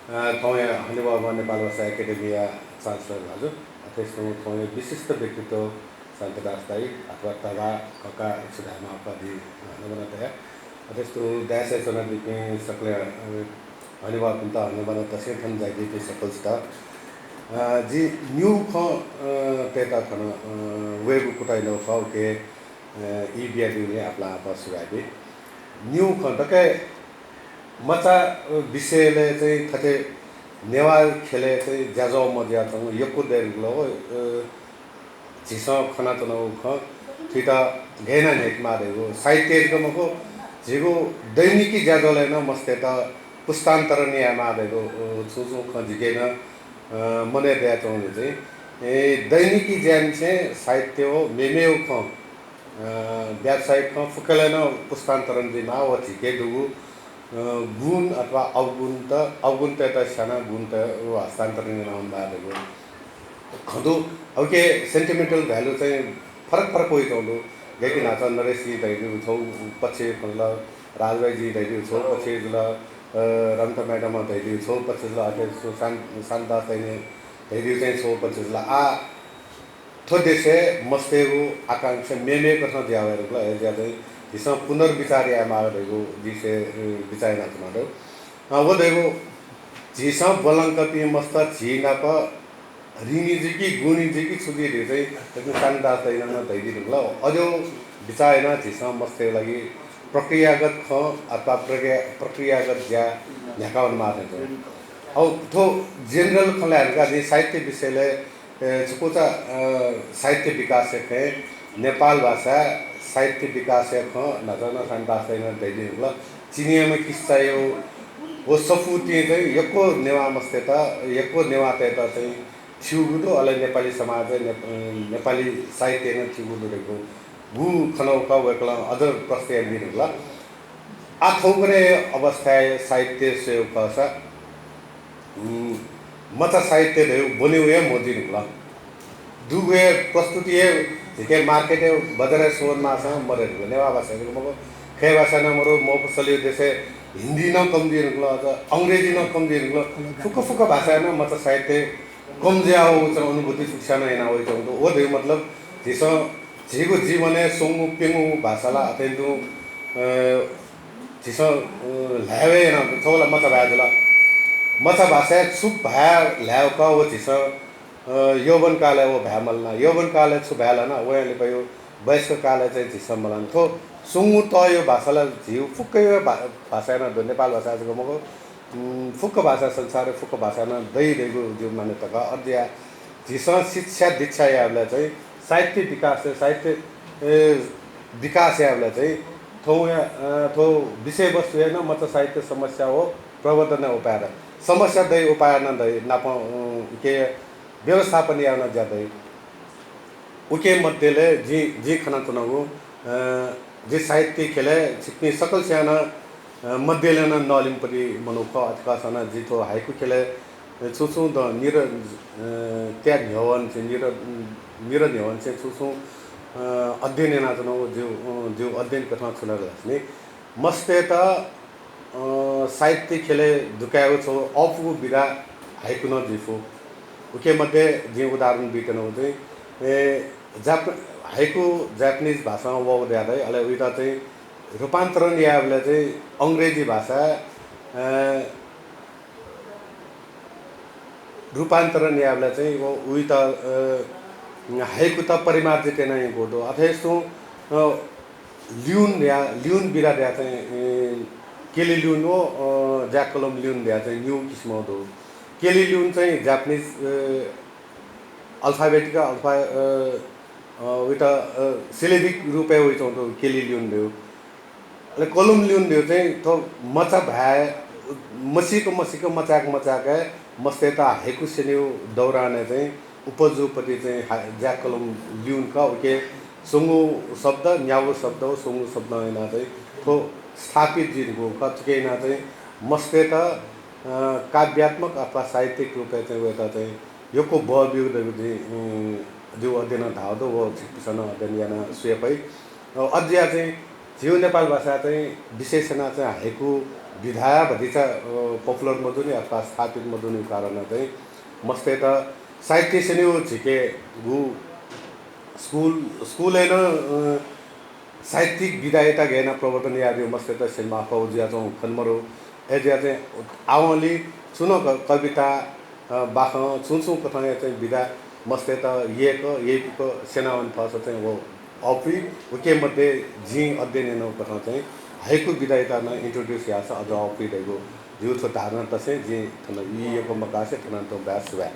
थौँ हनुबाबा नेपाल भाषा academia chancellor हजुर त्यसको थौँ विशिष्ट व्यक्तित्व शान्तदास दाई अथवा तबा कका सुधामा उपाधि हनुबनतया त्यस्तो दैसे चनादिपे सकले हनुबा पिंता हनुबन तसे थन जाइदिपे सकलस्ता जी न्यू ख तेता खन वेब कुटाइ नो खाउ के ई बिया दिने आपला आप सुगाबे न्यू ख तके मचा विषयले चाहिँ थते नेवार खेले चाहिँ ज्याजो मज्या त यको देरलो झिस खना तनो ख थिता घेना नेट मारेको साहित्य मको झिगो दैनिकी ज्याजोले न मस्ते त पुस्तान्तरण या मारेको छुछु ख झिकेन मने दया चौले चाहिँ दैनिकी ज्यान चाहिँ साहित्य हो मेमेउ ख व्यावसायिक ख फुकेलेन पुस्तान्तरण दिमा व झिके दुगु गुण अथवा अवगुण त साना गुण त हस्तान्तरण हुन बारेको खदो अब के सेन्टिमेन्टल भ्यालु चाहिँ फरक होइ चौलो गेकी नाच नरेशजी दैदिउ छौ पछि फला राजभाइजी दैदिउ छौ पछि जुल रन्त म्याडम दैदिउ छौ पछि जुल अटे शान्ता चाहिँ दैदिउ चाहिँ छौ पछि जुल आ थो देशे मस्तेगु आकांक्षा मेमे कथन ज्यावेरको ज्यादै जिसमा पुनर्विचार या मारेको जिसे विचार नाचमाडो वो देखो जिसमा बलंकती मस्त झीना प रिनी जी की गुणी जी की छुदी दे चाहिँ एकदम शानदार तैना न दैदिनु ल अझो विचार न जिसमा मस्ते लागि प्रक्रियागत ख अथवा प्रक्रियागत ज्या झकाउन मार्ने अब थो जनरल खलाहरुका जे साहित्य विषयले छुकोचा साहित्य विकास है नेपाल भाषा साहित्य विकास ख नजर शानदार तैना दैदिनु ल चिनियामा किस्सा यो वो सफुती चाहिँ यको नेवा मस्ते त यको नेवा त चाहिँ छिउगुदो अले नेपाली समाज नेपाली साहित्य न छिउगुदो रेको गु खनौका वेकला अदर प्रस्ताव दिनु ल आथौगरे अवस्था साहित्य से उपसा मत साहित्य देउ बन्यो या मोदिनु ल दुगे प्रस्तुति के मार्केट बजार सोन मासा मरे नेवा भाषा मको खे भाषा न मरो म पसलियो देशे हिंदी न कम दिनु ल अंग्रेजी न कम दिनु ल फुक भाषा न मत साहित्य कम ज्याओ अनुभूति शिक्षा न हो तो वो दे मतलब जिस झीको जीवन है सोंगु पेंगु भाषाला अतेंदु जिस लावे न थोला मत भाजला मत भाषा सुप भा लाव का वो जिस यौवन काल है वो भ्यामलना यौवन काल है छु भ्याला ना वो ले पयो वयस्क काल है चाहिँ जिस मलन थो सोंगु तो यो भाषाला जीव फुक्कै भाषा न नेपाल भाषा को मको फुक भाषा संसार फुक भाषा न दै देगु जो मान्यता अध्यय जिस शिक्षा दीक्षा याबले चाहिँ साहित्य विकास याबले चाहिँ थो विषय वस्तु हैन मत साहित्य समस्या हो प्रवर्धन उपाय समस्या दै उपाय न दै नाप के व्यवस्थापन या न ज्यादै उके मध्येले जी खना तनगु जे साहित्य खेले छिप्ने सकल स्याना मध्यले न नलिमपति मनुख अथवा सन जितो हाइकु खेले छुछु द निर त्याग न्यवन चाहिँ निर न्यवन चाहिँ छुछु अध्ययन नाचनो जो अध्ययन कथा छुना लाग्ने मस्ते त साहित्य खेले दुकायो छो अफु बिरा हाइकु न जिफो उके मध्ये जे उदाहरण बितन हुँदै हाइकु जापानिज भाषामा वो द्यादै अले उता चाहिँ रूपान्तरण याबले चाहिँ अंग्रेजी भाषा रूपान्तरण याबले चाहिँ वो उही त हाइकु त परिमार्जित नै गोदो अथेसो ल्युन बिरा द्या चाहिँ केली ल्युन हो ज्याकलम ल्युन द्या चाहिँ न्यू किसिम दो केली ल्युन चाहिँ जापानिज अल्फाबेटिक अल्फा उता सिलेबिक रूपे उही चाहिँ केली ल्युन देऊ अले कलम ल्युन देऊ चाहिँ थो मचा भाए मसीको मचाक मस्ते त हाइकु सेन्यु दौराने चाहिँ उपजोपति चाहिँ ज्या कलम ल्युन का ओके सुंगु शब्द न्याउ शब्द सुंगु शब्द हैन चाहिँ थो स्थापित जिनको कचके न चाहिँ मस्ते त काव्यात्मक अथवा साहित्यिक रूपले चाहिँ वेता चाहिँ योको बबिउ जो अध्ययन धावदो वो छिपिसन अध्ययन याना सुयपै अध्यय चाहिँ जीव नेपाल भाषा चाहिँ विशेषण चाहिँ हाइकु विधा भतिचा पॉपुलर मधुनी अथवा स्थापित मधुनी कारण चाहिँ मस्ते त साहित्य से नहीं हो छिके गु स्कूल है ना साहित्यिक विधायता घेना प्रवर्तन याद मस्ते त सिनेमा फौजिया चाहिँ खनमरो एजिया चाहिँ आवली सुनो कविता बाख सुनसु कथा चाहिँ विधा मस्ते त ये को सेनावन फस चाहिँ वो अफी उके मध्ये जी अध्ययन न कथा चाहिँ हाइकु विधायता न इंट्रोड्यूस यास अझ अफी देगो जिउ छ धारणा तसे जी थन ये को मकासे थन तो ब्यास वा